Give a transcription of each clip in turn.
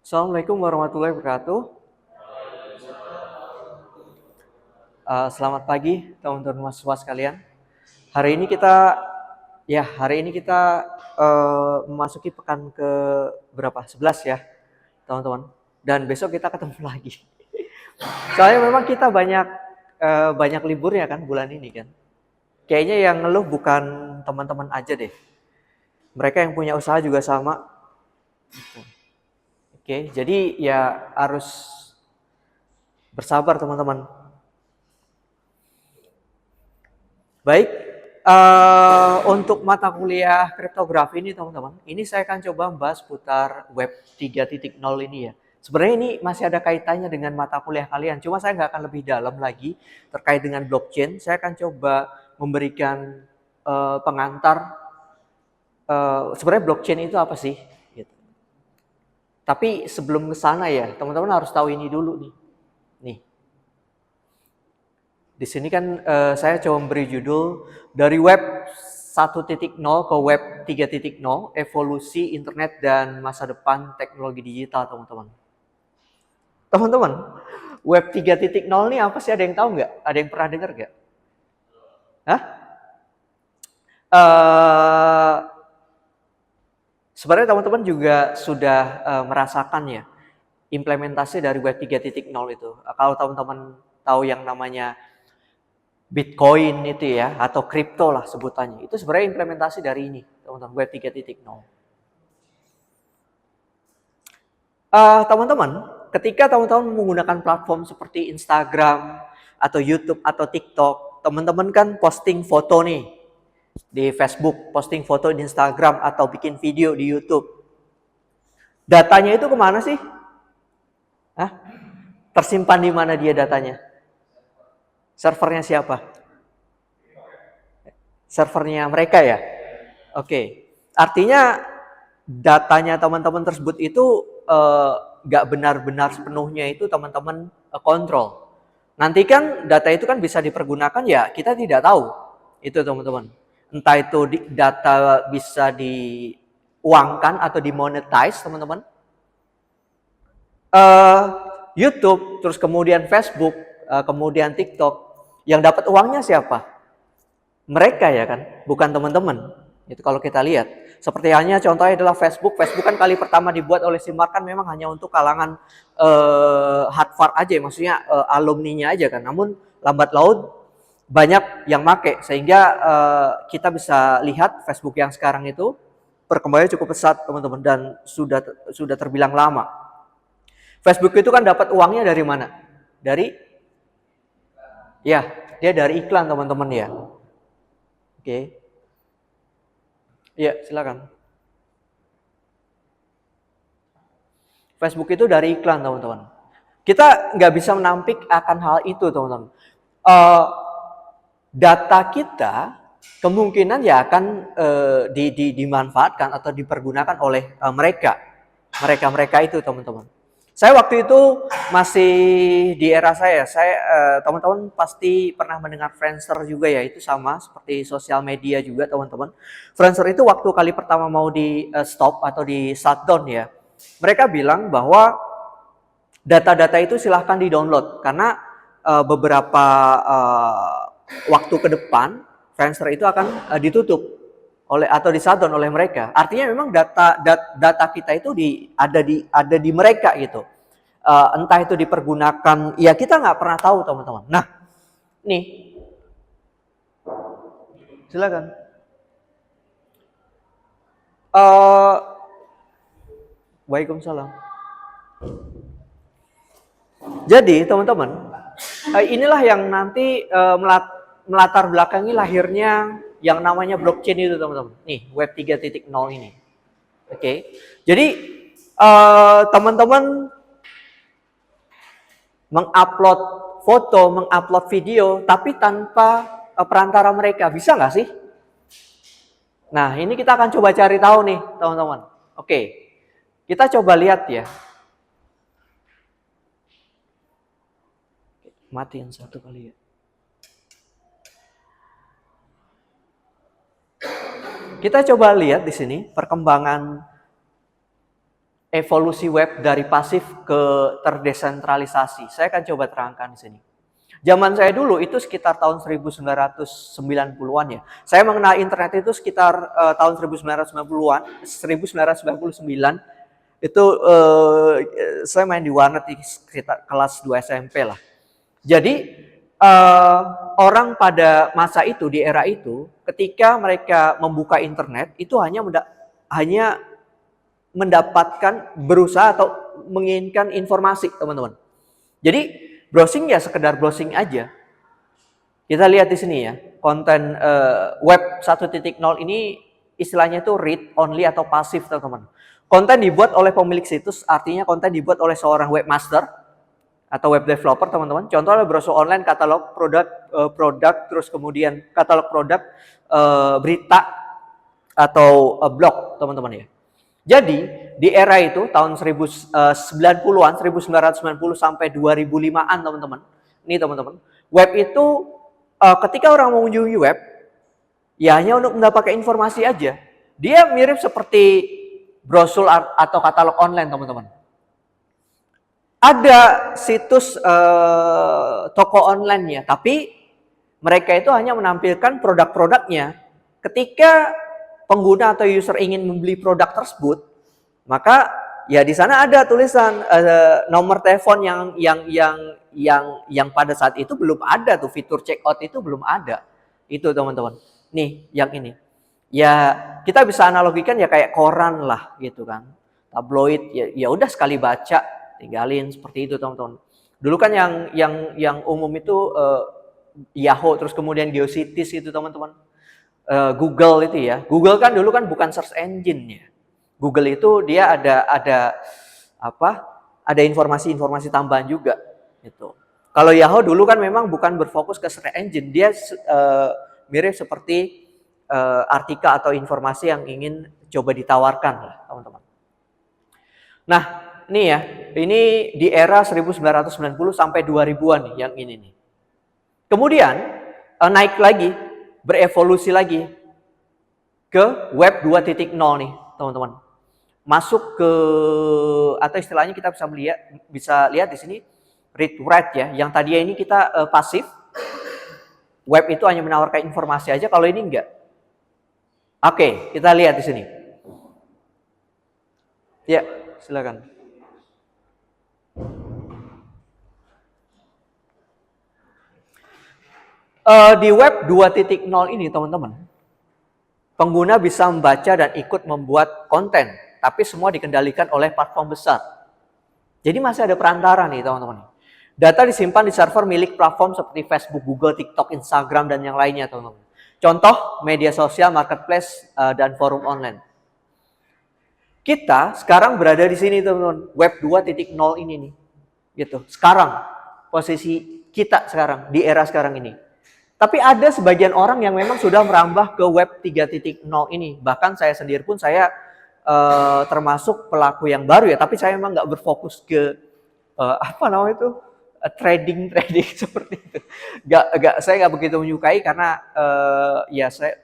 Assalamualaikum warahmatullahi wabarakatuh. Selamat pagi teman-teman mahasiswa sekalian. Hari ini kita memasuki pekan ke berapa? 11 ya, teman-teman. Dan besok kita ketemu lagi. Soalnya memang kita banyak liburnya kan bulan ini kan. Kayaknya yang ngeluh bukan teman-teman aja deh. Mereka yang punya usaha juga sama. Oke, jadi ya harus bersabar teman-teman. Baik, untuk mata kuliah kriptografi ini teman-teman, ini saya akan coba membahas putar web 3.0 ini ya. Sebenarnya ini masih ada kaitannya dengan mata kuliah kalian, cuma saya nggak akan lebih dalam lagi terkait dengan blockchain. Saya akan coba memberikan pengantar sebenarnya blockchain itu apa sih. Gitu. Tapi sebelum ke sana ya, teman-teman harus tahu ini dulu nih. Nih, di sini kan saya coba memberi judul dari web 1.0 ke web 3.0, evolusi internet dan masa depan teknologi digital, teman-teman. Teman-teman, web 3.0 ini apa sih? Ada yang tahu nggak? Ada yang pernah dengar nggak? Hah? Sebenarnya teman-teman juga sudah merasakan ya implementasi dari web 3.0 itu. Kalau teman-teman tahu yang namanya Bitcoin itu ya, atau kripto lah sebutannya. Itu sebenarnya implementasi dari ini, teman-teman, web 3.0. Teman-teman, ketika teman-teman menggunakan platform seperti Instagram, atau YouTube, atau TikTok, teman-teman kan posting foto nih di Facebook, posting foto di Instagram, atau bikin video di YouTube. Datanya itu kemana sih? Hah? Tersimpan di mana dia datanya? Servernya siapa? Servernya mereka ya? Oke. Artinya datanya teman-teman tersebut itu nggak benar-benar sepenuhnya itu teman-teman kontrol. Nanti kan data itu kan bisa dipergunakan ya kita tidak tahu. Itu teman-teman. Entah itu data bisa diuangkan atau dimonetize teman-teman. YouTube, terus kemudian Facebook, kemudian TikTok, yang dapat uangnya siapa? Mereka ya kan, bukan teman-teman. Itu kalau kita lihat. Seperti halnya contohnya adalah Facebook. Facebook kan kali pertama dibuat oleh si Mark kan memang hanya untuk kalangan Harvard aja, maksudnya alumninya aja kan. Namun lambat laun banyak yang make sehingga kita bisa lihat Facebook yang sekarang itu perkembangannya cukup pesat teman-teman dan sudah terbilang lama. Facebook itu kan dapat uangnya dari mana? Dari ya, dia dari iklan teman-teman ya. Oke. Iya, silakan. Facebook itu dari iklan, teman-teman. Kita nggak bisa menampik akan hal itu, teman-teman. Data kita kemungkinan ya akan dimanfaatkan atau dipergunakan oleh mereka itu, teman-teman. Saya waktu itu masih di era saya teman-teman pasti pernah mendengar Friendster juga ya, itu sama seperti sosial media juga teman-teman. Friendster itu waktu kali pertama mau di stop atau di shutdown ya, mereka bilang bahwa data-data itu silahkan di-download karena beberapa waktu ke depan Friendster itu akan ditutup oleh atau di-shutdown oleh mereka. Artinya memang data kita itu ada di mereka gitu. Entah itu dipergunakan, ya kita nggak pernah tahu teman-teman. Nah, nih, silakan. Waalaikumsalam. Jadi teman-teman, inilah yang nanti melatar belakangi lahirnya yang namanya blockchain itu teman-teman. Nih, web 3.0 ini. Oke. Jadi teman-teman mengupload foto, mengupload video, tapi tanpa perantara mereka. Bisa nggak sih? Nah, ini kita akan coba cari tahu nih, teman-teman. Oke, kita coba lihat ya. Mati yang satu kali ya. Kita coba lihat di sini perkembangan evolusi web dari pasif ke terdesentralisasi. Saya akan coba terangkan di sini. Zaman saya dulu itu sekitar tahun 1990-an ya. Saya mengenal internet itu sekitar tahun 1990-an, 1999. Itu saya main di warnet di sekitar kelas 2 SMP lah. Jadi orang pada masa itu, di era itu, ketika mereka membuka internet itu hanya mendapatkan, berusaha atau menginginkan informasi, teman-teman. Jadi browsing ya sekedar browsing aja. Kita lihat di sini ya, konten web 1.0 ini istilahnya itu read only atau pasif, teman-teman. Konten dibuat oleh pemilik situs, artinya konten dibuat oleh seorang webmaster atau web developer, teman-teman. Contohnya browser online, katalog produk, terus kemudian katalog produk, berita atau blog, teman-teman ya. Jadi di era itu tahun 1990-an, 1990 sampai 2005-an, teman-teman. Ini teman-teman, web itu ketika orang mengunjungi web, ya hanya untuk mendapatkan informasi aja. Dia mirip seperti brosur atau katalog online, teman-teman. Ada situs toko online-nya, tapi mereka itu hanya menampilkan produk-produknya. Ketika pengguna atau user ingin membeli produk tersebut, maka ya di sana ada tulisan nomor telepon yang pada saat itu belum ada tuh, fitur checkout itu belum ada. Itu teman-teman. Nih yang ini. Ya kita bisa analogikan ya kayak koran lah gitu kan. Tabloid ya udah sekali baca tinggalin, seperti itu teman-teman. Dulu kan yang umum itu Yahoo, terus kemudian Geocities itu teman-teman. Google itu ya. Google kan dulu kan bukan search engine ya. Google itu dia ada informasi-informasi tambahan juga gitu. Kalau Yahoo dulu kan memang bukan berfokus ke search engine, dia mirip seperti artikel atau informasi yang ingin coba ditawarkan lah, teman-teman. Nah, ini ya, ini di era 1990 sampai 2000-an nih, yang ini nih. Kemudian naik lagi, berevolusi lagi ke web 2.0 nih, teman-teman. Masuk ke, atau istilahnya kita bisa lihat di sini read write ya. Yang tadinya ini kita pasif, web itu hanya menawarkan informasi aja, kalau ini enggak. Oke, kita lihat di sini. Ya, silakan. Di web 2.0 ini, teman-teman, pengguna bisa membaca dan ikut membuat konten, tapi semua dikendalikan oleh platform besar. Jadi masih ada perantara nih, teman-teman. Data disimpan di server milik platform seperti Facebook, Google, TikTok, Instagram, dan yang lainnya, teman-teman. Contoh, media sosial, marketplace, dan forum online. Kita sekarang berada di sini, teman-teman. Web 2.0 ini nih. Gitu. Sekarang, posisi kita sekarang, di era sekarang ini. Tapi ada sebagian orang yang memang sudah merambah ke web 3.0 ini. Bahkan saya sendiri pun saya termasuk pelaku yang baru ya. Tapi saya memang nggak berfokus ke trading seperti itu. Saya nggak begitu menyukai karena ya saya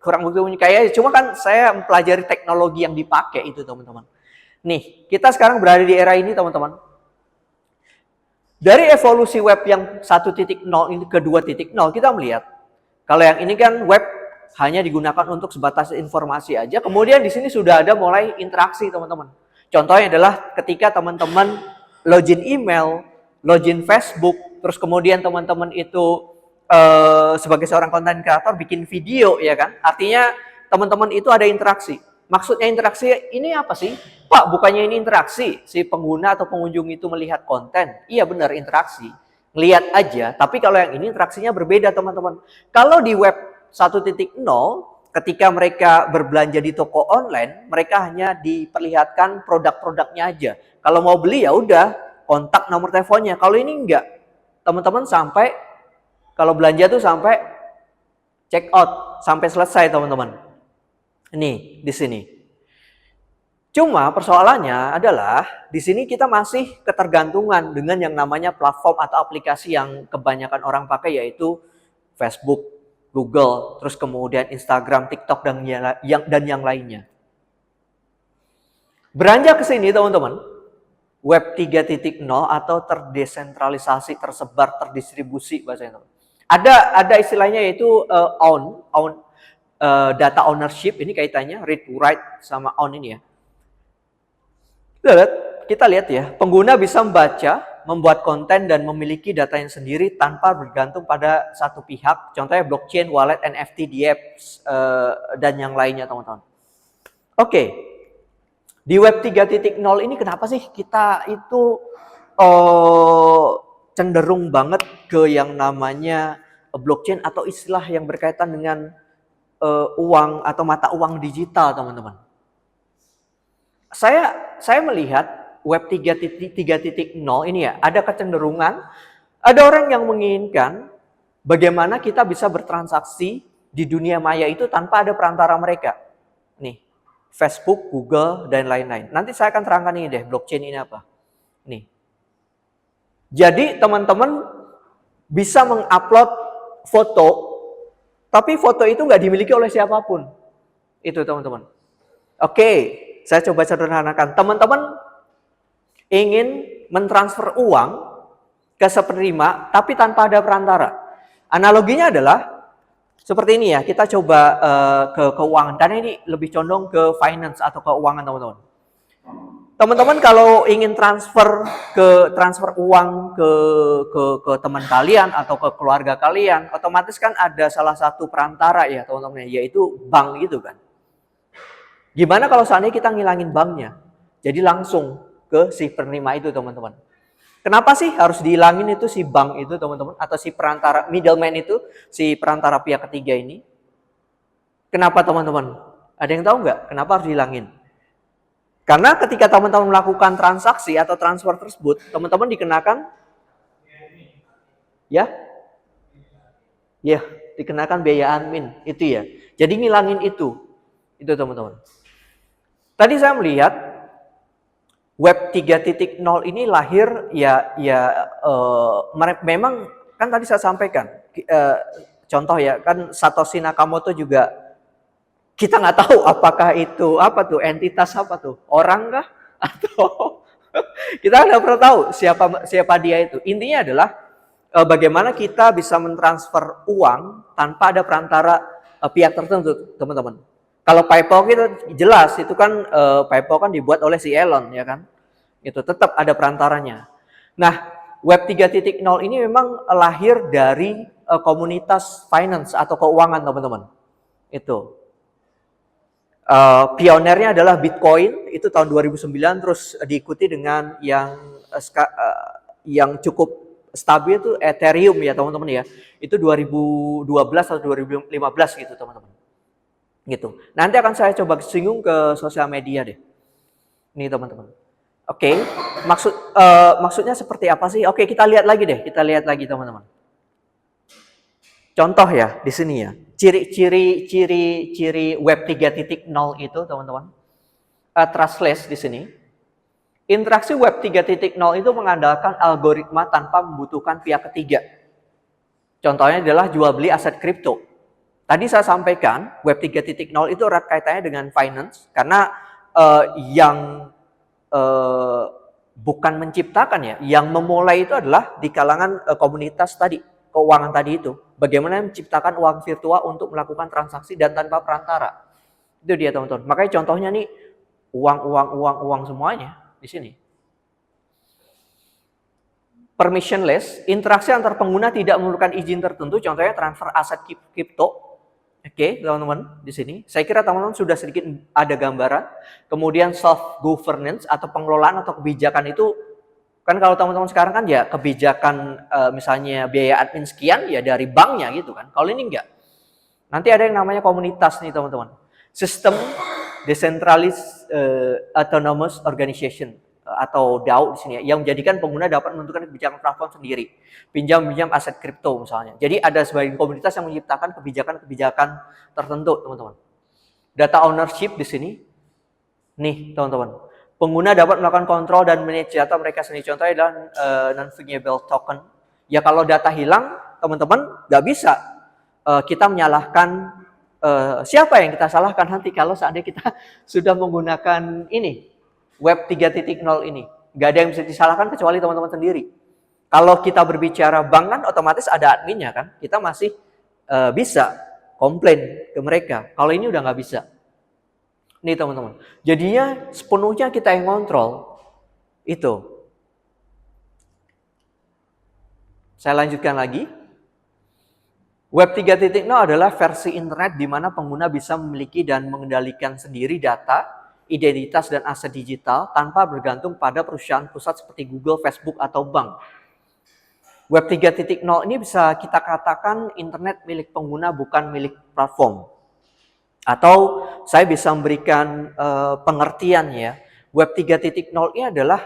kurang begitu menyukai. Cuma kan saya mempelajari teknologi yang dipakai itu, teman-teman. Nih, kita sekarang berada di era ini, teman-teman. Dari evolusi web yang 1.0 ini ke 2.0, kita melihat kalau yang ini kan web hanya digunakan untuk sebatas informasi aja. Kemudian di sini sudah ada mulai interaksi, teman-teman. Contohnya adalah ketika teman-teman login email, login Facebook, terus kemudian teman-teman itu sebagai seorang content creator bikin video, ya kan? Artinya teman-teman itu ada interaksi. Maksudnya interaksi ini apa sih? Pak, bukannya ini interaksi, si pengguna atau pengunjung itu melihat konten. Iya benar, interaksi. Lihat aja, tapi kalau yang ini interaksinya berbeda, teman-teman. Kalau di web 1.0, ketika mereka berbelanja di toko online, mereka hanya diperlihatkan produk-produknya aja. Kalau mau beli ya udah, kontak nomor teleponnya. Kalau ini enggak. Teman-teman sampai, kalau belanja tuh sampai check out, sampai selesai, teman-teman. Ini di sini. Cuma persoalannya adalah di sini kita masih ketergantungan dengan yang namanya platform atau aplikasi yang kebanyakan orang pakai, yaitu Facebook, Google, terus kemudian Instagram, TikTok, dan yang lainnya. Beranjak ke sini teman-teman, Web 3.0 atau terdesentralisasi, tersebar, terdistribusi bahasanya. Ada istilahnya yaitu data ownership, ini kaitannya read to write sama own ini ya. Kita lihat ya, pengguna bisa membaca, membuat konten dan memiliki datanya sendiri tanpa bergantung pada satu pihak. Contohnya blockchain, wallet, NFT, DApps, dan yang lainnya teman-teman. Oke, di Web 3.0 ini kenapa sih kita itu cenderung banget ke yang namanya blockchain atau istilah yang berkaitan dengan uang atau mata uang digital teman-teman. Saya melihat Web 3.0 ini ya, ada kecenderungan, ada orang yang menginginkan bagaimana kita bisa bertransaksi di dunia maya itu tanpa ada perantara mereka. Nih, Facebook, Google, dan lain-lain. Nanti saya akan terangkan ini deh, blockchain ini apa. Nih. Jadi teman-teman bisa mengupload foto, tapi foto itu nggak dimiliki oleh siapapun. Itu teman-teman. Oke, saya coba sederhanakan. Teman-teman ingin mentransfer uang ke penerima tapi tanpa ada perantara. Analoginya adalah seperti ini ya, kita coba ke keuangan karena ini lebih condong ke finance atau keuangan teman-teman. Teman-teman kalau ingin transfer uang ke teman kalian atau ke keluarga kalian, otomatis kan ada salah satu perantara ya teman-teman, yaitu bank gitu kan. Gimana kalau seandainya kita ngilangin banknya? Jadi langsung ke si penerima itu teman-teman. Kenapa sih harus dihilangin itu si bank itu teman-teman, atau si perantara middleman itu, si perantara pihak ketiga ini? Kenapa teman-teman? Ada yang tahu nggak kenapa harus dihilangin? Karena ketika teman-teman melakukan transaksi atau transfer tersebut, teman-teman dikenakan dikenakan biaya admin itu ya. Jadi ngilangin itu teman-teman. Tadi saya melihat Web 3.0 ini lahir memang kan tadi saya sampaikan contoh ya, kan Satoshi Nakamoto juga kita nggak tahu apakah itu entitas orang kah atau kita nggak pernah tahu siapa dia itu. Intinya adalah bagaimana kita bisa mentransfer uang tanpa ada perantara pihak tertentu teman-teman. Kalau PayPal itu jelas itu kan PayPal kan dibuat oleh si Elon ya kan. Itu tetap ada perantaranya. Nah, Web 3.0 ini memang lahir dari komunitas finance atau keuangan teman-teman. Itu. Pionernya adalah Bitcoin itu tahun 2009, terus diikuti dengan yang cukup stabil itu Ethereum ya teman-teman ya. Itu 2012 atau 2015 gitu teman-teman. Gitu. Nanti akan saya coba singgung ke sosial media deh. Nih teman-teman. Oke, maksudnya seperti apa sih? Oke, kita lihat lagi teman-teman. Contoh ya di sini ya. Ciri Web 3.0 itu teman-teman. Trustless di sini. Interaksi Web 3.0 itu mengandalkan algoritma tanpa membutuhkan pihak ketiga. Contohnya adalah jual beli aset kripto. Tadi saya sampaikan Web 3.0 itu erat kaitannya dengan finance karena yang bukan menciptakan ya, yang memulai itu adalah di kalangan komunitas tadi, keuangan tadi itu. Bagaimana menciptakan uang virtual untuk melakukan transaksi dan tanpa perantara. Itu dia teman-teman. Makanya contohnya nih uang semuanya di sini. Permissionless, interaksi antar pengguna tidak memerlukan izin tertentu, contohnya transfer aset kripto. Oke, teman-teman, di sini. Saya kira teman-teman sudah sedikit ada gambaran. Kemudian self-governance atau pengelolaan atau kebijakan itu, kan kalau teman-teman sekarang kan ya kebijakan misalnya biaya admin sekian ya dari banknya gitu kan. Kalau ini enggak. Nanti ada yang namanya komunitas nih teman-teman. Sistem Decentralized Autonomous Organization atau DAO di sini ya, yang menjadikan pengguna dapat menentukan kebijakan platform sendiri, pinjam aset kripto misalnya. Jadi ada sebagian komunitas yang menciptakan kebijakan-kebijakan tertentu, teman-teman. Data ownership di sini, nih teman-teman, pengguna dapat melakukan kontrol dan manage data mereka sendiri. Contohnya adalah non-fungible token. Ya kalau data hilang, teman-teman nggak bisa kita menyalahkan siapa yang kita salahkan nanti kalau seandainya kita sudah menggunakan ini Web 3.0 ini. Nggak ada yang bisa disalahkan kecuali teman-teman sendiri. Kalau kita berbicara bank kan otomatis ada adminnya kan. Kita masih bisa komplain ke mereka. Kalau ini udah nggak bisa. Nih teman-teman. Jadinya sepenuhnya kita yang ngontrol. Itu. Saya lanjutkan lagi. Web 3.0 adalah versi internet di mana pengguna bisa memiliki dan mengendalikan sendiri data, identitas, dan aset digital tanpa bergantung pada perusahaan pusat seperti Google, Facebook, atau bank. Web 3.0 ini bisa kita katakan internet milik pengguna bukan milik platform. Atau saya bisa memberikan pengertian ya, Web 3.0 ini adalah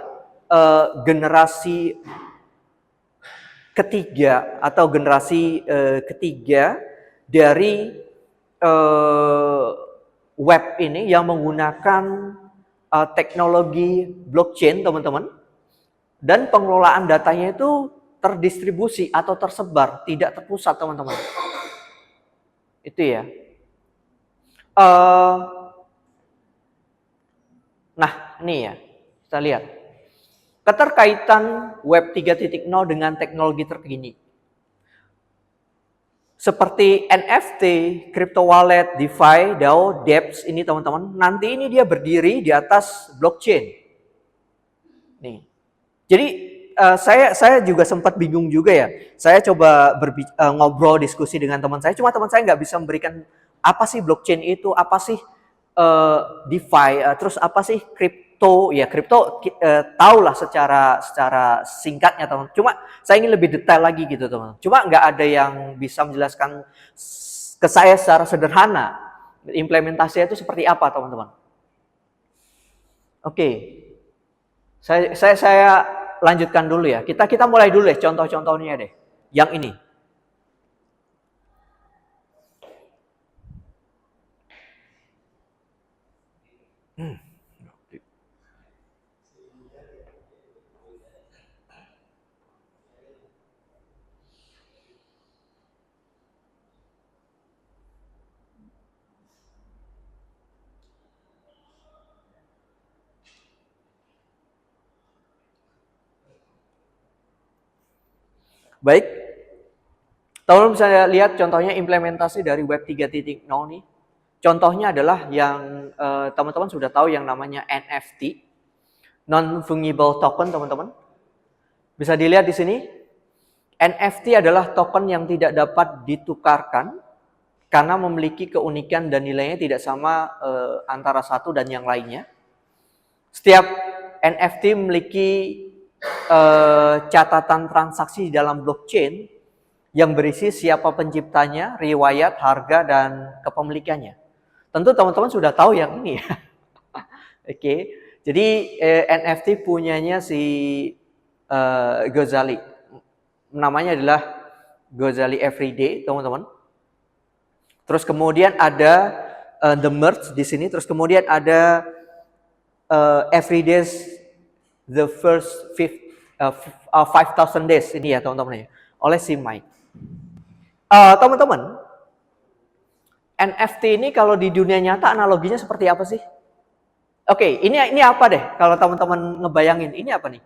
generasi ketiga atau generasi ketiga dari web ini yang menggunakan teknologi blockchain, teman-teman. Dan pengelolaan datanya itu terdistribusi atau tersebar, tidak terpusat, teman-teman. Itu ya. Nah, ini ya. Kita lihat. Keterkaitan Web 3.0 dengan teknologi terkini. Seperti NFT, crypto wallet, DeFi, DAO, dApps ini teman-teman, nanti ini dia berdiri di atas blockchain. Nih. Jadi saya juga sempat bingung juga ya. Saya coba ngobrol diskusi dengan teman saya, cuma teman saya nggak bisa memberikan apa sih blockchain itu, apa sih DeFi, terus apa sih crypto ya, crypto tahulah secara singkatnya teman. Cuma saya ingin lebih detail lagi gitu teman. Cuma nggak ada yang bisa menjelaskan ke saya secara sederhana implementasinya itu seperti apa teman-teman. Oke, saya lanjutkan dulu ya. Kita mulai dulu deh contoh-contohnya deh. Yang ini. Baik, teman-teman bisa lihat contohnya implementasi dari Web 3.0 nih. Contohnya adalah yang teman-teman sudah tahu yang namanya NFT, non-fungible token, teman-teman. Bisa dilihat di sini, NFT adalah token yang tidak dapat ditukarkan karena memiliki keunikan dan nilainya tidak sama antara satu dan yang lainnya. Setiap NFT memiliki catatan transaksi di dalam blockchain yang berisi siapa penciptanya, riwayat, harga, dan kepemilikannya. Tentu teman-teman sudah tahu yang ini ya. Oke, jadi NFT punyanya si Ghazali. Namanya adalah Ghazali Everyday, teman-teman. Terus kemudian ada The Merge di sini. Terus kemudian ada Everyday's The First 5,000 Days ini ya teman-teman ya, oleh si Mike. Teman-teman, NFT ini kalau di dunia nyata analoginya seperti apa sih? Oke, ini apa deh kalau teman-teman ngebayangin, ini apa nih?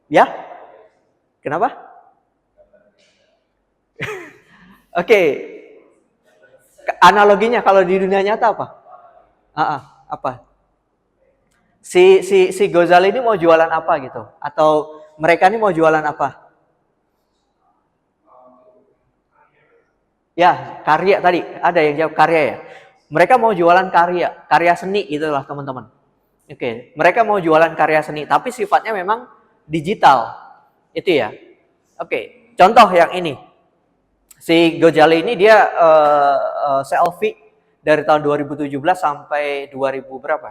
Ya? Kenapa? Oke. Analoginya kalau di dunia nyata apa? Apa? Si Ghazali ini mau jualan apa gitu? Atau mereka ini mau jualan apa? Ya, karya tadi. Ada yang jawab karya ya. Mereka mau jualan karya seni itulah teman-teman. Oke, mereka mau jualan karya seni, tapi sifatnya memang digital. Itu ya. Oke, contoh yang ini. Si Ghazali ini dia selfie dari tahun 2017 sampai 2000 berapa?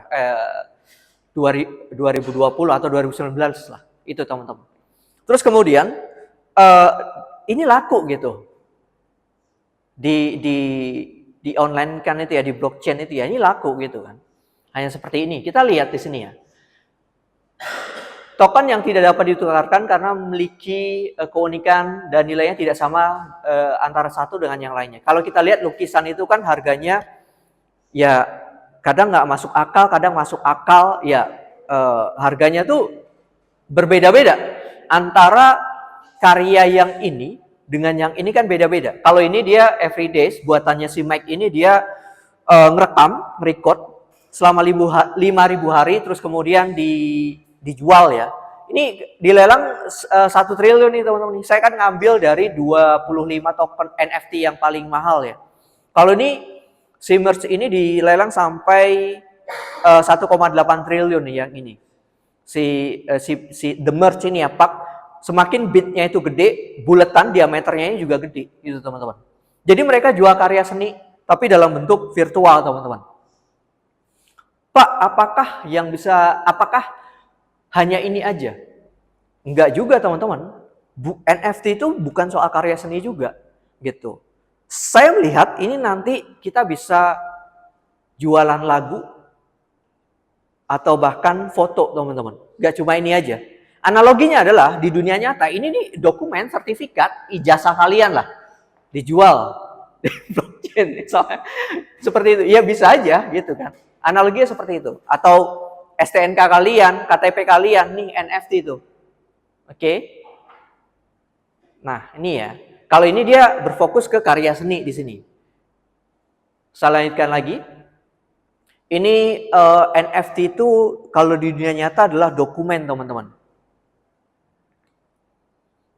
2020 atau 2019 lah. Itu teman-teman. Terus kemudian ini laku gitu. Di online kan itu ya, di blockchain itu ya, ini laku gitu kan. Hanya seperti ini. Kita lihat di sini ya. Token yang tidak dapat ditukarkan karena memiliki keunikan dan nilainya tidak sama antara satu dengan yang lainnya. Kalau kita lihat lukisan itu kan harganya ya Kadang nggak masuk akal, kadang masuk akal, ya harganya tuh berbeda-beda. Antara karya yang ini dengan yang ini kan beda-beda. Kalau ini dia everyday, buatannya si Mike ini dia ngerekam, record selama 5.000 hari, terus kemudian dijual ya. Ini dilelang 1 triliun nih teman-teman. Saya kan ngambil dari 25 token NFT yang paling mahal ya. Kalau ini si merch ini dilelang sampai 1,8 triliun nih yang ini. Si the merch ini ya Pak, semakin bitnya itu gede, buletan diameternya ini juga gede gitu teman-teman. Jadi mereka jual karya seni tapi dalam bentuk virtual teman-teman. Pak, apakah hanya ini aja? Enggak juga teman-teman. NFT itu bukan soal karya seni juga gitu. Saya melihat ini nanti kita bisa jualan lagu atau bahkan foto teman-teman. Enggak cuma ini aja. Analoginya adalah di dunia nyata ini nih dokumen, sertifikat, ijazah kalian lah dijual di blockchain misalnya. Seperti itu. Ya bisa aja gitu kan. Analoginya seperti itu. Atau STNK kalian, KTP kalian, nih NFT itu. Oke. Nah, ini ya. Kalau ini dia berfokus ke karya seni di sini. Saya lanjutkan lagi. Ini NFT itu kalau di dunia nyata adalah dokumen, teman-teman.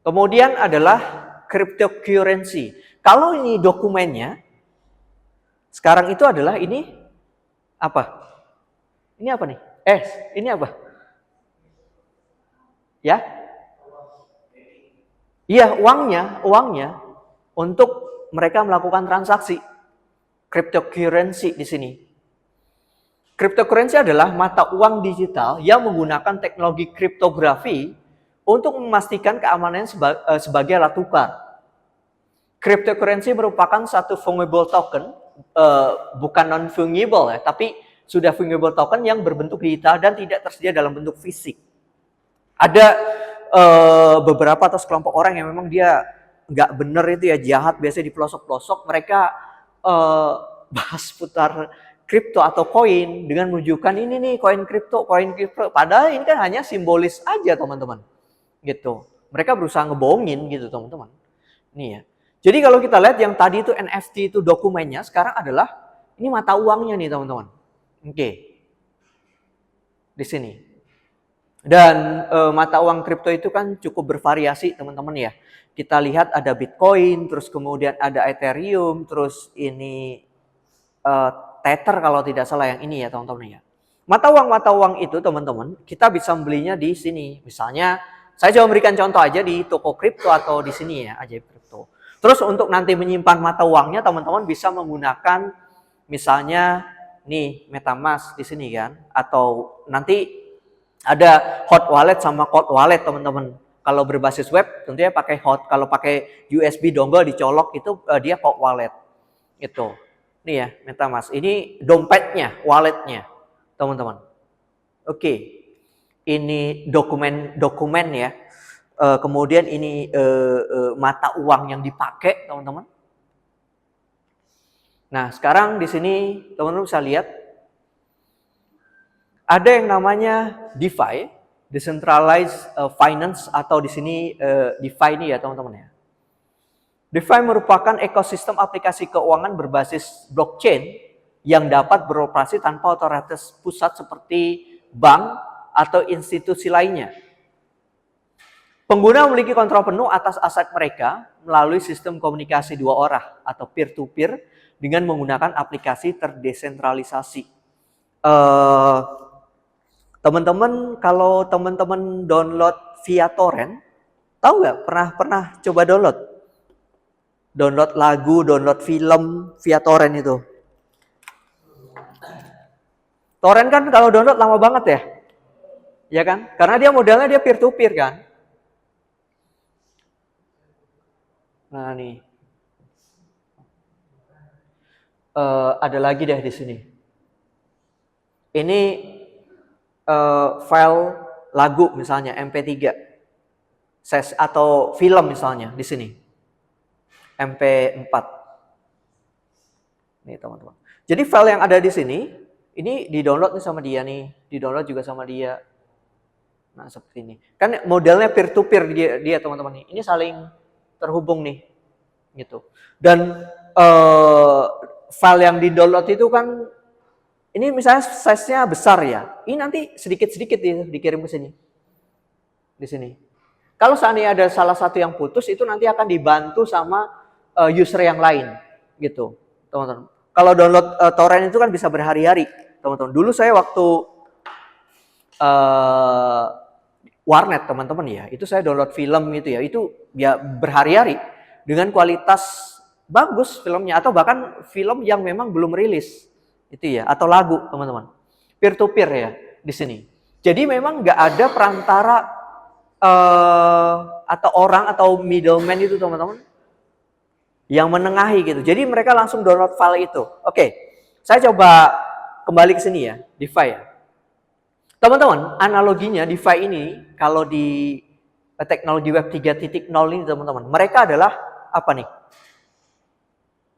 Kemudian adalah cryptocurrency. Kalau ini dokumennya, sekarang itu adalah ini apa? Ini apa nih? Ini apa? Ya? Iya, uangnya untuk mereka melakukan transaksi. Cryptocurrency di sini. Cryptocurrency adalah mata uang digital yang menggunakan teknologi kriptografi untuk memastikan keamanannya sebagai alat tukar. Cryptocurrency merupakan satu fungible token, bukan non-fungible ya, tapi sudah fungible token yang berbentuk digital dan tidak tersedia dalam bentuk fisik. Ada beberapa atau sekelompok orang yang memang dia nggak bener itu ya, jahat, biasanya di pelosok-pelosok mereka bahas putar kripto atau koin dengan menunjukkan ini nih koin kripto. Padahal ini kan hanya simbolis aja teman-teman. Gitu. Mereka berusaha ngebohongin gitu teman-teman. Nih ya. Jadi kalau kita lihat yang tadi itu NFT itu dokumennya, sekarang adalah ini mata uangnya nih teman-teman. Oke. Di sini. Dan mata uang kripto itu kan cukup bervariasi teman-teman ya. Kita lihat ada Bitcoin, terus kemudian ada Ethereum, terus ini Tether kalau tidak salah yang ini ya teman-teman ya. Mata uang itu teman-teman, kita bisa membelinya di sini. Misalnya, saya coba memberikan contoh aja di toko kripto atau di sini ya, Ajaib Kripto. Terus untuk nanti menyimpan mata uangnya, teman-teman bisa menggunakan misalnya nih MetaMask di sini kan, atau nanti ada hot wallet sama cold wallet teman-teman. Kalau berbasis web tentunya pakai hot, kalau pakai USB dongle dicolok itu dia cold wallet. Itu. Nih ya, MetaMask. Ini dompetnya, walletnya, teman-teman. Oke. Ini dokumen ya. Kemudian ini mata uang yang dipakai, teman-teman. Nah, sekarang di sini teman-teman bisa lihat ada yang namanya DeFi, Decentralized Finance, atau di sini DeFi ini ya, teman-teman ya. DeFi merupakan ekosistem aplikasi keuangan berbasis blockchain yang dapat beroperasi tanpa otoritas pusat seperti bank atau institusi lainnya. Pengguna memiliki kontrol penuh atas aset mereka melalui sistem komunikasi dua arah atau peer-to-peer dengan menggunakan aplikasi terdesentralisasi. Teman-teman, kalau teman-teman download via torrent, tahu nggak? Pernah coba download? Download lagu, download film via torrent itu. Torrent kan kalau download lama banget ya. Ya kan? Karena dia modelnya dia peer to peer kan. Nah, nih. Ada lagi deh di sini. Ini file lagu misalnya MP3. Atau film misalnya di sini. MP4. Nih teman-teman. Jadi file yang ada di sini Ini di-download nih sama dia nih, di-download juga sama dia. Nah, seperti ini. Kan modelnya peer to peer dia teman-teman nih. Ini saling terhubung nih. Gitu. Dan file yang di-download itu kan ini misalnya size-nya besar ya. Ini nanti sedikit-sedikit dikirim ke sini. Di sini. Kalau seandainya ada salah satu yang putus, itu nanti akan dibantu sama user yang lain. Gitu, teman-teman. Kalau download torrent itu kan bisa berhari-hari, teman-teman. Dulu saya waktu warnet, teman-teman ya, itu saya download film gitu ya, itu ya berhari-hari dengan kualitas bagus filmnya, atau bahkan film yang memang belum rilis itu ya, atau lagu, teman-teman. Peer to peer ya di sini. Jadi memang nggak ada perantara atau orang atau middleman itu, teman-teman, yang menengahi gitu. Jadi mereka langsung download file itu. Oke, saya coba kembali ke sini ya, DeFi ya. Teman-teman, analoginya DeFi ini kalau di teknologi Web 3.0 ini, teman-teman, mereka adalah apa nih?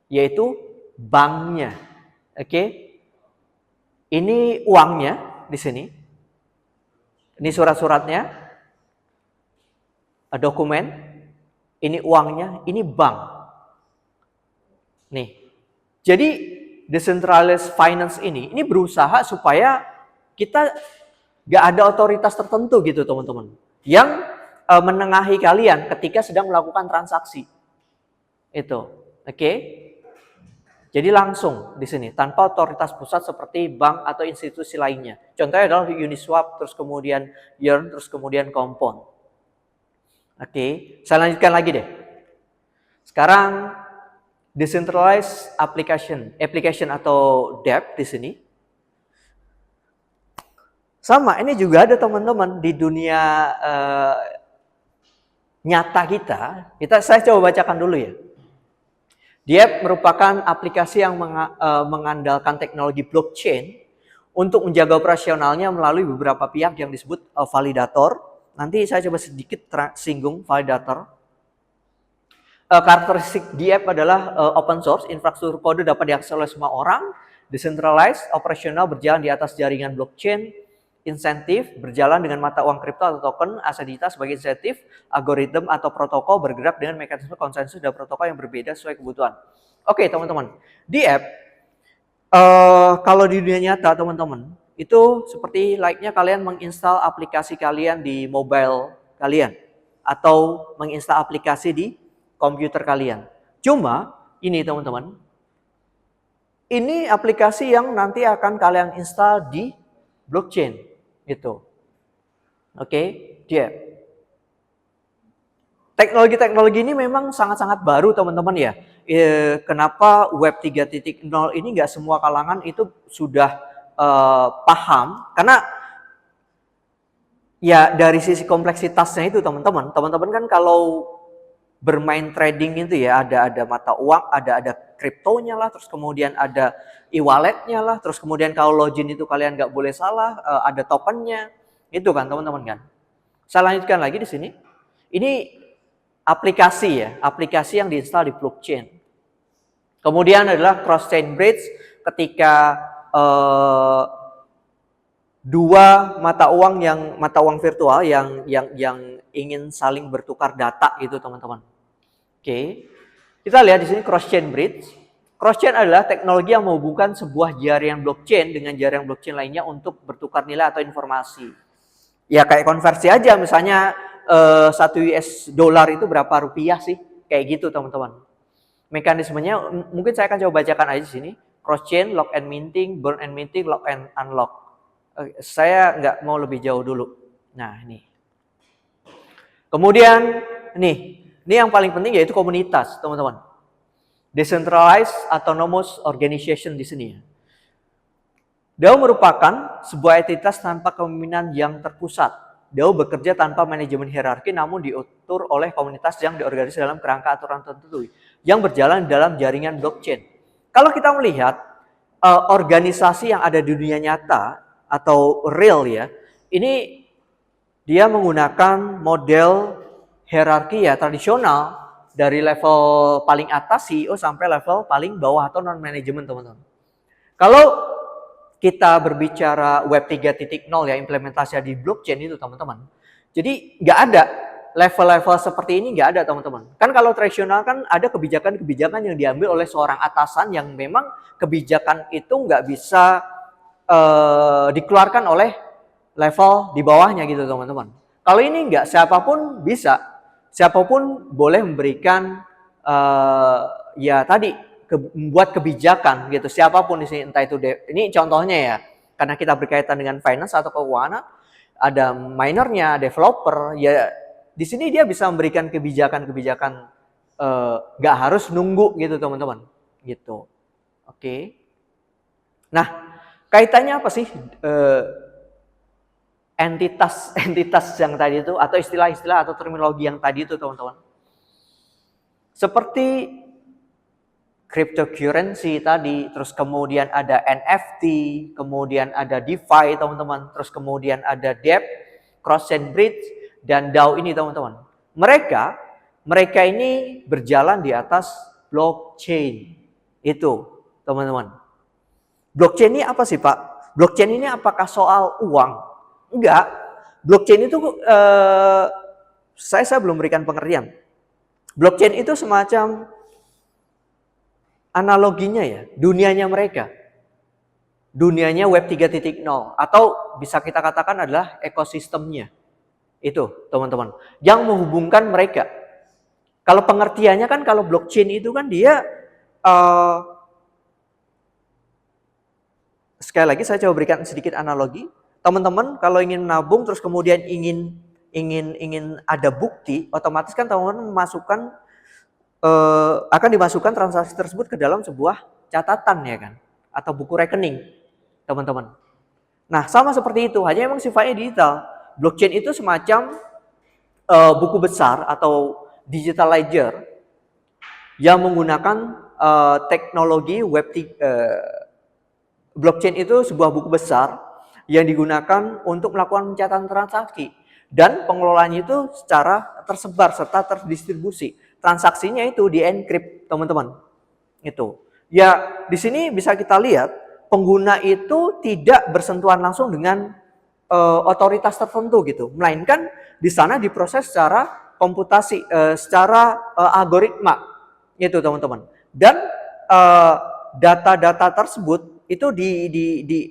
Yaitu banknya. Oke. Ini uangnya di sini. Ini surat-suratnya. Dokumen. Ini uangnya, ini bank. Nih. Jadi decentralized finance ini berusaha supaya kita gak ada otoritas tertentu gitu, teman-teman, yang menengahi kalian ketika sedang melakukan transaksi. Itu. Oke. Jadi langsung di sini tanpa otoritas pusat seperti bank atau institusi lainnya. Contohnya adalah Uniswap, terus kemudian Yearn, terus kemudian Compound. Oke, saya lanjutkan lagi deh. Sekarang decentralized application atau DApp di sini. Sama, ini juga ada, teman-teman, di dunia nyata kita. Saya coba bacakan dulu ya. DApp merupakan aplikasi yang mengandalkan teknologi blockchain untuk menjaga operasionalnya melalui beberapa pihak yang disebut validator. Nanti saya coba sedikit singgung validator. Karakteristik DApp adalah open source, infrastruktur kode dapat diakses oleh semua orang, decentralized, operasional, berjalan di atas jaringan blockchain, insentif, berjalan dengan mata uang kripto atau token, aset digital sebagai insentif, algoritma atau protokol bergerak dengan mekanisme konsensus dan protokol yang berbeda sesuai kebutuhan. Oke, teman-teman, DApp kalau di dunia nyata, teman-teman, itu seperti layaknya kalian menginstal aplikasi kalian di mobile kalian atau menginstal aplikasi di komputer kalian. Cuma ini, teman-teman, ini aplikasi yang nanti akan kalian install di blockchain gitu. Oke, DApp. Teknologi-teknologi ini memang sangat-sangat baru, teman-teman ya. Kenapa Web 3.0 ini nggak semua kalangan itu sudah paham? Karena ya dari sisi kompleksitasnya itu, teman-teman kan kalau bermain trading itu ya ada mata uang, ada kriptonya lah, terus kemudian ada e-walletnya lah, terus kemudian kalau login itu kalian nggak boleh salah, ada tokennya, itu kan, teman-teman kan. Saya lanjutkan lagi di sini. Ini aplikasi ya, aplikasi yang diinstal di blockchain. Kemudian adalah cross-chain bridge, ketika dua mata uang virtual yang ingin saling bertukar data itu, teman-teman. Oke. Kita lihat di sini cross-chain bridge. Cross-chain adalah teknologi yang menghubungkan sebuah jaringan blockchain dengan jaringan blockchain lainnya untuk bertukar nilai atau informasi. Ya kayak konversi aja, misalnya 1 US dollar itu berapa rupiah sih? Kayak gitu, teman-teman. Mekanismenya mungkin saya akan coba bacakan aja di sini. Cross-chain, lock and minting, burn and minting, lock and unlock. Saya nggak mau lebih jauh dulu. Nah, ini. Kemudian, ini yang paling penting yaitu komunitas, teman-teman. Decentralized Autonomous Organization di sini. DAO merupakan sebuah entitas tanpa kepemimpinan yang terpusat. DAO bekerja tanpa manajemen hierarki, namun diatur oleh komunitas yang diorganisasi dalam kerangka aturan tertentu yang berjalan dalam jaringan blockchain. Kalau kita melihat organisasi yang ada di dunia nyata atau real ya, ini dia menggunakan model hierarki ya tradisional dari level paling atas CEO sampai level paling bawah atau non manajemen, teman-teman. Kalau kita berbicara Web 3.0 ya, implementasi di blockchain itu teman-teman. Jadi nggak ada level-level seperti ini, nggak ada teman-teman. Kan kalau tradisional kan ada kebijakan-kebijakan yang diambil oleh seorang atasan yang memang kebijakan itu nggak bisa dikeluarkan oleh level di bawahnya gitu teman-teman. Kalau ini nggak, siapapun bisa, siapapun boleh memberikan ya tadi membuat kebijakan gitu, siapapun di sini, entah itu ini contohnya ya, karena kita berkaitan dengan finance atau keuangan, ada minernya, developer, ya di sini dia bisa memberikan kebijakan-kebijakan, nggak harus nunggu gitu teman-teman, gitu. Oke. Nah, kaitannya apa sih entitas yang tadi itu, atau istilah-istilah atau terminologi yang tadi itu teman-teman? Seperti cryptocurrency tadi, terus kemudian ada NFT, kemudian ada DeFi teman-teman, terus kemudian ada DEP, cross-chain bridge, dan DAO ini teman-teman. Mereka ini berjalan di atas blockchain. Itu teman-teman. Blockchain ini apa sih Pak? Blockchain ini apakah soal uang? Enggak. Blockchain itu saya belum berikan pengertian. Blockchain itu semacam analoginya ya, dunianya mereka. Dunianya Web 3.0 atau bisa kita katakan adalah ekosistemnya. Itu, teman-teman, yang menghubungkan mereka. Kalau pengertiannya kan, kalau blockchain itu kan dia sekali lagi saya coba berikan sedikit analogi. Teman-teman kalau ingin menabung terus kemudian ingin ada bukti, otomatis kan teman-teman memasukkan akan dimasukkan transaksi tersebut ke dalam sebuah catatan ya kan, atau buku rekening teman-teman. Nah sama seperti itu, hanya memang sifatnya digital. Blockchain itu semacam buku besar atau digital ledger yang menggunakan teknologi Web 3. Blockchain itu sebuah buku besar yang digunakan untuk melakukan pencatatan transaksi dan pengelolaannya itu secara tersebar serta terdistribusi. Transaksinya itu di-encrypt, teman-teman. Itu. Ya, di sini bisa kita lihat pengguna itu tidak bersentuhan langsung dengan otoritas tertentu gitu, melainkan di sana diproses secara komputasi, secara algoritma, itu teman-teman. Dan data-data tersebut itu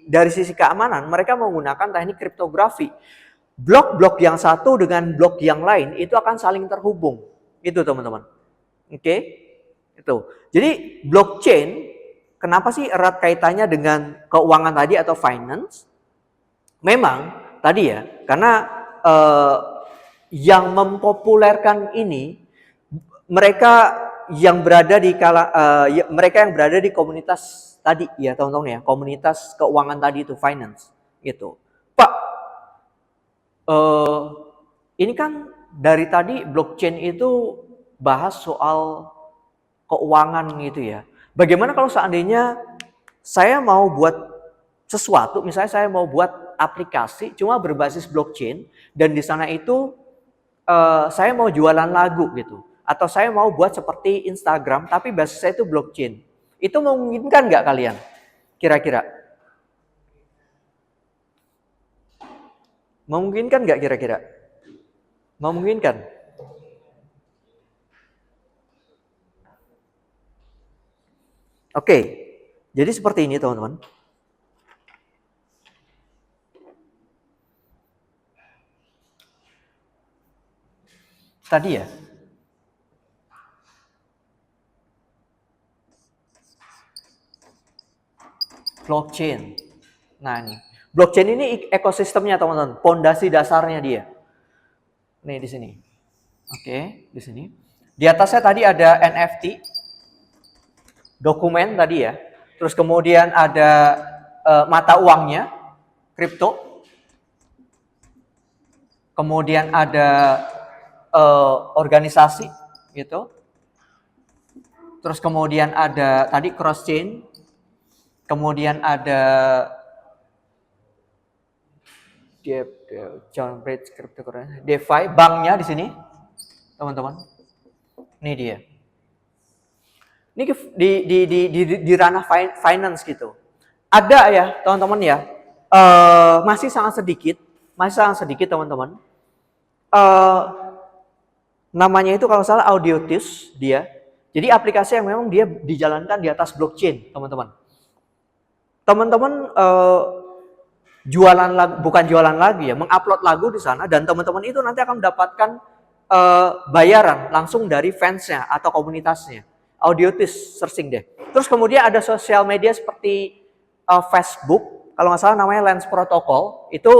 dari sisi keamanan mereka menggunakan teknik kriptografi. Blok-blok yang satu dengan blok yang lain itu akan saling terhubung. Itu teman-teman. Oke. Itu. Jadi blockchain kenapa sih erat kaitannya dengan keuangan tadi atau finance? Memang tadi ya, karena yang mempopulerkan ini mereka yang berada di mereka yang berada di komunitas tadi ya teman-teman ya, komunitas keuangan tadi itu finance gitu. Pak, ini kan dari tadi blockchain itu bahas soal keuangan gitu ya. Bagaimana kalau seandainya saya mau buat sesuatu, misalnya saya mau buat aplikasi cuma berbasis blockchain dan di sana itu saya mau jualan lagu gitu, atau saya mau buat seperti Instagram tapi basisnya itu blockchain. Itu memungkinkan nggak kalian? Kira-kira? Memungkinkan nggak kira-kira? Memungkinkan? Oke, jadi seperti ini teman-teman. Tadi ya. Blockchain. Nah ini. Blockchain ini ekosistemnya teman-teman, pondasi dasarnya dia. Nih di sini. Oke, di sini. Di atasnya tadi ada NFT, dokumen tadi ya. Terus kemudian ada mata uangnya, kripto. Kemudian ada organisasi gitu. Terus kemudian ada tadi cross chain. Kemudian ada DeFi, banknya di sini, teman-teman. Ini dia. Ini di ranah finance gitu. Ada ya teman-teman ya, masih sangat sedikit teman-teman. Namanya itu kalau salah Audiotis dia. Jadi aplikasi yang memang dia dijalankan di atas blockchain teman-teman. Teman-teman bukan jualan lagi ya, mengupload lagu di sana dan teman-teman itu nanti akan mendapatkan bayaran langsung dari fansnya atau komunitasnya. Audiotis, searching deh. Terus kemudian ada sosial media seperti Facebook, kalau nggak salah namanya Lens Protocol, itu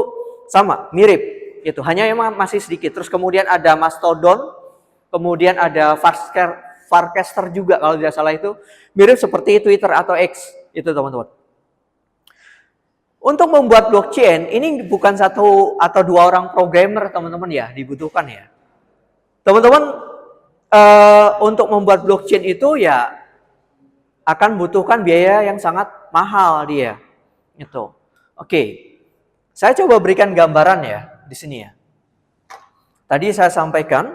sama, mirip, itu hanya memang masih sedikit. Terus kemudian ada Mastodon, kemudian ada Farcaster juga kalau tidak salah, itu mirip seperti Twitter atau X, itu teman-teman. Untuk membuat blockchain, ini bukan satu atau dua orang programmer teman-teman ya, dibutuhkan ya. Teman-teman, untuk membuat blockchain itu ya akan butuhkan biaya yang sangat mahal dia. Itu. Oke. Saya coba berikan gambaran ya di sini ya. Tadi saya sampaikan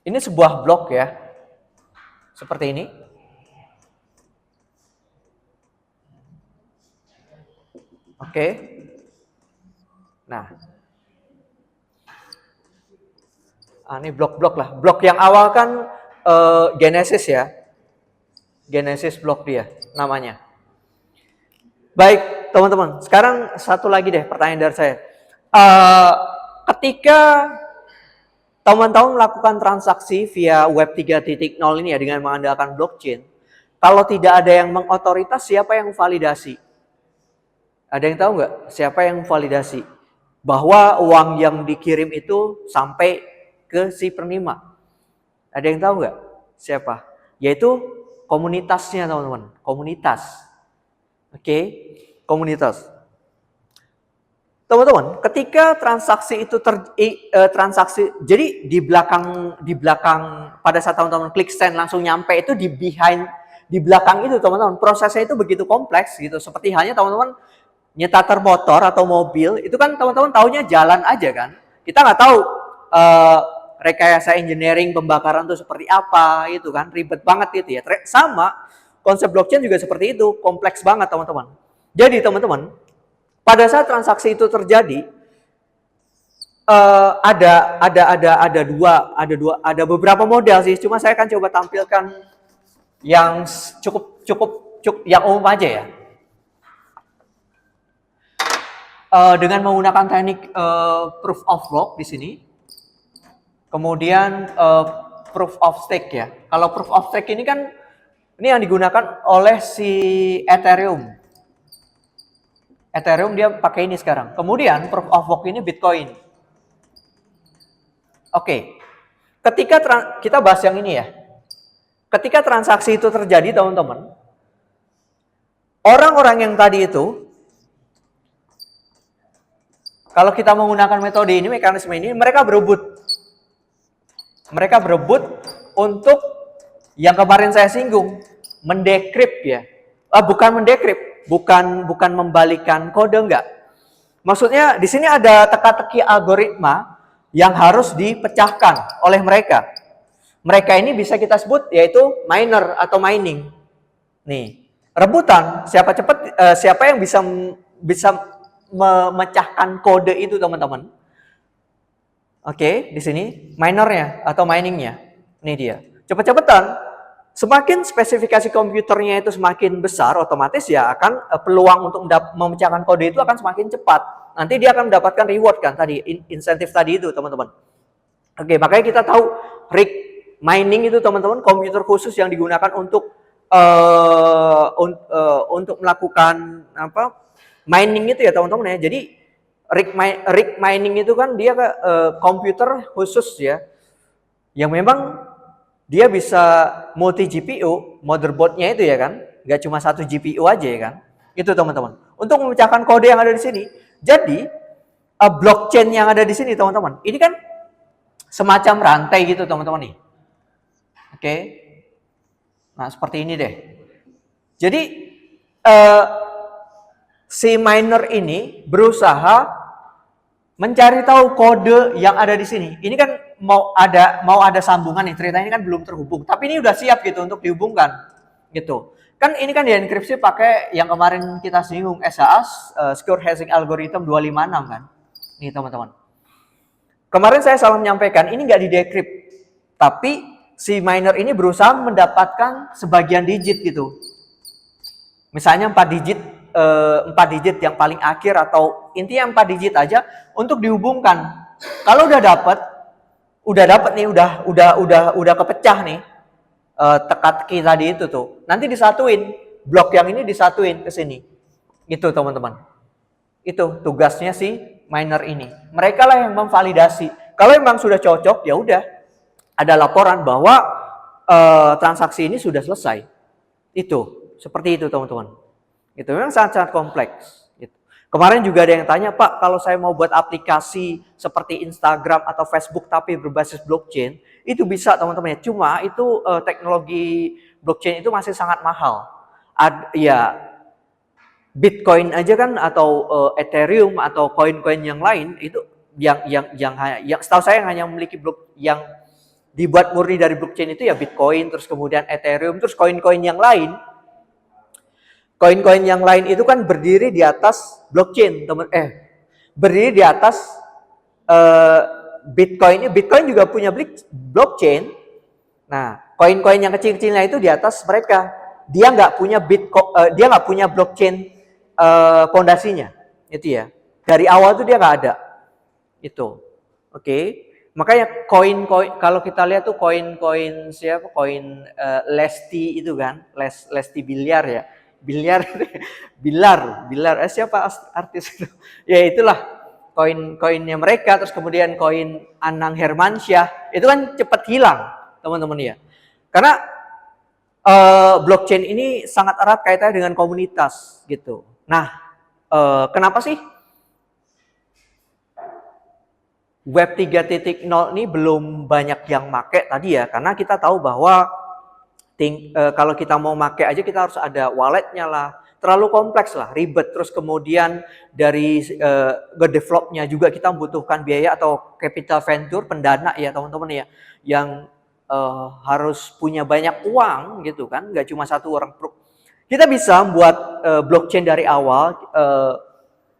ini sebuah blok ya. Seperti ini. Oke. Nah. Ini blok-blok lah. Blok yang awal kan Genesis ya. Genesis blok dia namanya. Baik, teman-teman. Sekarang satu lagi deh pertanyaan dari saya. Ketika teman-teman melakukan transaksi via Web 3.0 ini ya dengan mengandalkan blockchain, kalau tidak ada yang mengotoritas, siapa yang validasi? Ada yang tahu nggak siapa yang validasi bahwa uang yang dikirim itu sampai ke si penerima? Ada yang tahu nggak siapa? Yaitu komunitasnya teman-teman, komunitas. Oke, komunitas. Teman-teman, ketika transaksi itu jadi di belakang pada saat teman-teman klik send langsung nyampe itu di belakang itu teman-teman, prosesnya itu begitu kompleks gitu. Seperti halnya teman-teman nyetater motor atau mobil, itu kan teman-teman taunya jalan aja kan. Kita nggak tahu rekayasa engineering pembakaran itu seperti apa, itu kan ribet banget itu ya. Sama konsep blockchain juga seperti itu, kompleks banget teman-teman. Jadi teman-teman, pada saat transaksi itu terjadi, ada beberapa model sih. Cuma saya akan coba tampilkan yang cukup yang umum aja ya. Dengan menggunakan teknik proof of work di sini, kemudian proof of stake ya. Kalau proof of stake ini kan ini yang digunakan oleh si Ethereum. Ethereum dia pakai ini sekarang. Kemudian proof of work ini Bitcoin. Oke. Ketika kita bahas yang ini ya. Ketika transaksi itu terjadi teman-teman, orang-orang yang tadi itu, kalau kita menggunakan metode ini, mekanisme ini, mereka berebut. Mereka berebut untuk yang kemarin saya singgung, mendekrip ya. Bukan mendekrip, bukan membalikan kode, enggak. Maksudnya di sini ada teka-teki algoritma yang harus dipecahkan oleh mereka. Mereka ini bisa kita sebut yaitu miner atau mining. Nih, rebutan siapa yang bisa memecahkan kode itu teman-teman. Oke, di sini minernya atau miningnya. Ini dia. Cepet-cepetan. Semakin spesifikasi komputernya itu semakin besar, otomatis ya akan peluang untuk memecahkan kode itu akan semakin cepat. Nanti dia akan mendapatkan reward kan tadi, insentif tadi itu teman-teman. Oke, makanya kita tahu rig mining itu teman-teman, komputer khusus yang digunakan untuk melakukan mining itu ya teman-teman ya. Jadi rig mining itu kan dia komputer khusus ya, yang memang dia bisa multi GPU, motherboardnya itu ya kan, nggak cuma satu GPU aja ya kan. Itu teman-teman. Untuk memecahkan kode yang ada di sini. Jadi blockchain yang ada di sini teman-teman, ini kan semacam rantai gitu teman-teman nih. Oke. Nah seperti ini deh. Jadi si miner ini berusaha mencari tahu kode yang ada di sini. Ini kan mau ada sambungan nih, ceritanya ini kan belum terhubung, tapi ini udah siap gitu untuk dihubungkan gitu. Kan ini kan dienkripsi pakai yang kemarin kita singgung SHA, Secure Hashing Algorithm 256 kan. Nih teman-teman. Kemarin saya salah menyampaikan, ini nggak di-decrypt, tapi si miner ini berusaha mendapatkan sebagian digit gitu. Misalnya 4 digit, 4 digit yang paling akhir atau intinya 4 digit aja untuk dihubungkan. Kalau udah dapat nih, udah kepecah nih teka-teki tadi itu tuh. Nanti disatuin, blok yang ini disatuin ke sini. Gitu teman-teman. Itu tugasnya si miner ini. Mereka lah yang memvalidasi. Kalau memang sudah cocok, ya udah ada laporan bahwa transaksi ini sudah selesai. Itu seperti itu teman-teman. Itu memang sangat-sangat kompleks. Gitu. Kemarin juga ada yang tanya, Pak, kalau saya mau buat aplikasi seperti Instagram atau Facebook tapi berbasis blockchain, itu bisa teman-teman ya. Cuma itu teknologi blockchain itu masih sangat mahal. Ya Bitcoin aja kan atau Ethereum atau koin-koin yang lain itu yang setahu saya yang hanya memiliki blok yang dibuat murni dari blockchain itu ya Bitcoin, terus kemudian Ethereum, terus koin-koin yang lain. Koin-koin yang lain itu kan berdiri di atas blockchain, berdiri di atas Bitcoin. Bitcoin juga punya blockchain. Nah, koin-koin yang kecil-kecilnya itu di atas mereka. Dia nggak punya dia nggak punya blockchain pondasinya, itu ya. Dari awal tuh dia nggak ada. Itu, oke. Makanya koin-koin kalau kita lihat tuh koin-koin siapa? Koin Lesti itu kan, Lesti Biliar ya. Bilar. Siapa artis itu? Ya itulah koin-koinnya mereka. Terus kemudian koin Anang Hermansyah itu kan cepat hilang, teman-teman ya. Karena blockchain ini sangat erat kaitannya dengan komunitas gitu. Nah, kenapa sih Web 3.0 ini belum banyak yang make tadi ya? Karena kita tahu bahwa kalau kita mau make aja kita harus ada walletnya lah, terlalu kompleks lah, ribet. Terus kemudian dari ngedevelopnya juga kita membutuhkan biaya atau capital venture, pendana ya teman-teman ya, yang harus punya banyak uang gitu kan, nggak cuma satu orang. Kita bisa buat blockchain dari awal,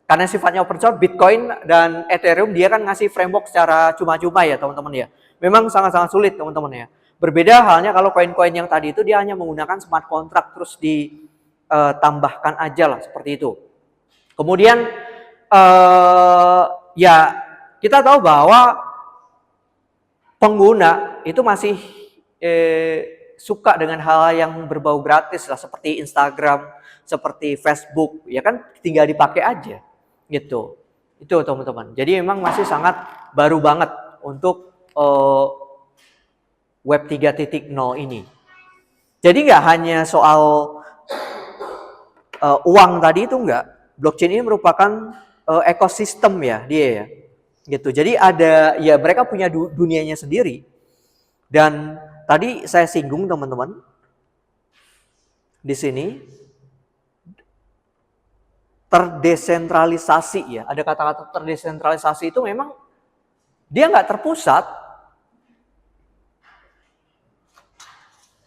karena sifatnya open source. Bitcoin dan Ethereum dia kan ngasih framework secara cuma-cuma ya teman-teman ya. Memang sangat-sangat sulit teman-teman ya. Berbeda halnya kalau koin-koin yang tadi itu dia hanya menggunakan smart contract terus ditambahkan aja lah seperti itu. Kemudian ya kita tahu bahwa pengguna itu masih suka dengan hal yang berbau gratis lah, seperti Instagram, seperti Facebook, ya kan tinggal dipakai aja gitu. Itu teman-teman. Jadi memang masih sangat baru banget untuk Web 3.0 ini. Jadi nggak hanya soal uang tadi itu enggak. Blockchain ini merupakan ekosistem ya dia ya. Gitu. Jadi ada ya mereka punya dunianya sendiri. Dan tadi saya singgung teman-teman di sini terdesentralisasi ya. Ada kata-kata terdesentralisasi itu memang dia nggak terpusat,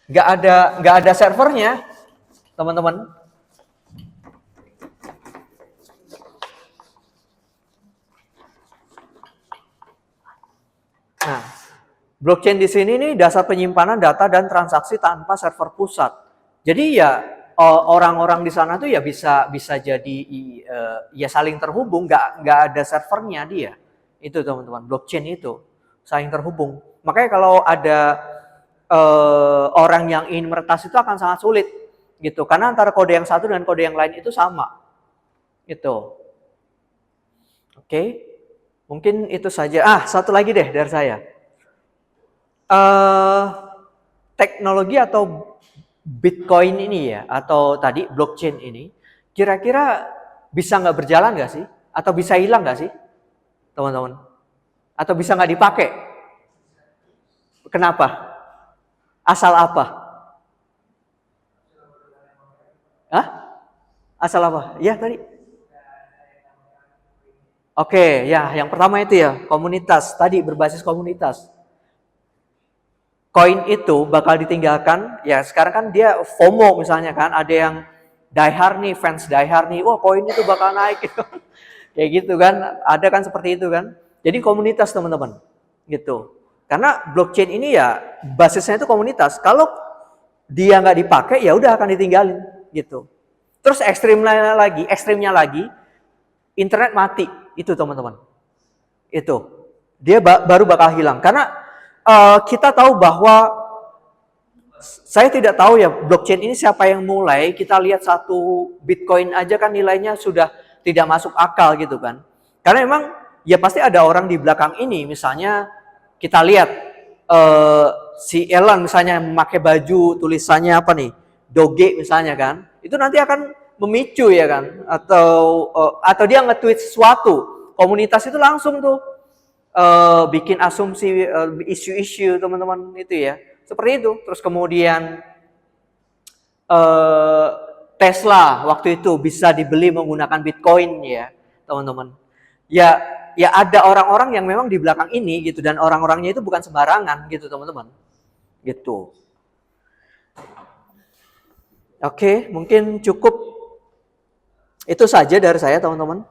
nggak ada servernya, teman-teman. Nah, blockchain di sini nih dasar penyimpanan data dan transaksi tanpa server pusat. Jadi ya orang-orang di sana tuh ya bisa jadi ya saling terhubung, nggak ada servernya dia. Itu teman-teman, blockchain itu saling terhubung. Makanya kalau ada orang yang ingin meretas itu akan sangat sulit gitu, karena antara kode yang satu dan kode yang lain itu sama. Gitu. Oke. Mungkin itu saja. Satu lagi deh dari saya. Teknologi atau Bitcoin ini ya, atau tadi blockchain ini, kira-kira bisa nggak berjalan nggak sih? Atau bisa hilang nggak sih, teman-teman? Atau bisa nggak dipakai? Kenapa? Asal apa? Hah? Asal apa? Ya tadi. Oke, ya yang pertama itu ya, komunitas. Tadi berbasis komunitas. koin itu bakal ditinggalkan. Ya sekarang kan dia FOMO misalnya kan, ada yang die hard nih, fans die hard nih, wah koin itu bakal naik gitu. Kayak gitu kan, ada kan seperti itu kan. Jadi komunitas teman-teman, gitu. Karena blockchain ini ya basisnya itu komunitas. Kalau dia nggak dipakai ya udah akan ditinggalin, gitu. Terus ekstrimnya lagi, internet mati, itu teman-teman. Itu dia baru bakal hilang. Karena kita tahu bahwa saya tidak tahu ya blockchain ini siapa yang mulai. Kita lihat satu Bitcoin aja kan nilainya sudah tidak masuk akal gitu kan. Karena memang ya pasti ada orang di belakang ini. Misalnya kita lihat si Elon misalnya memakai baju tulisannya apa nih, Doge misalnya kan. Itu nanti akan memicu ya kan. Atau dia nge-tweet sesuatu. Komunitas itu langsung tuh bikin asumsi isu-isu teman-teman itu ya. Seperti itu. Terus kemudian Tesla waktu itu bisa dibeli menggunakan Bitcoin ya, teman-teman. Ya, ya ada orang-orang yang memang di belakang ini gitu dan orang-orangnya itu bukan sembarangan gitu, teman-teman. Gitu. Oke, mungkin cukup itu saja dari saya, teman-teman.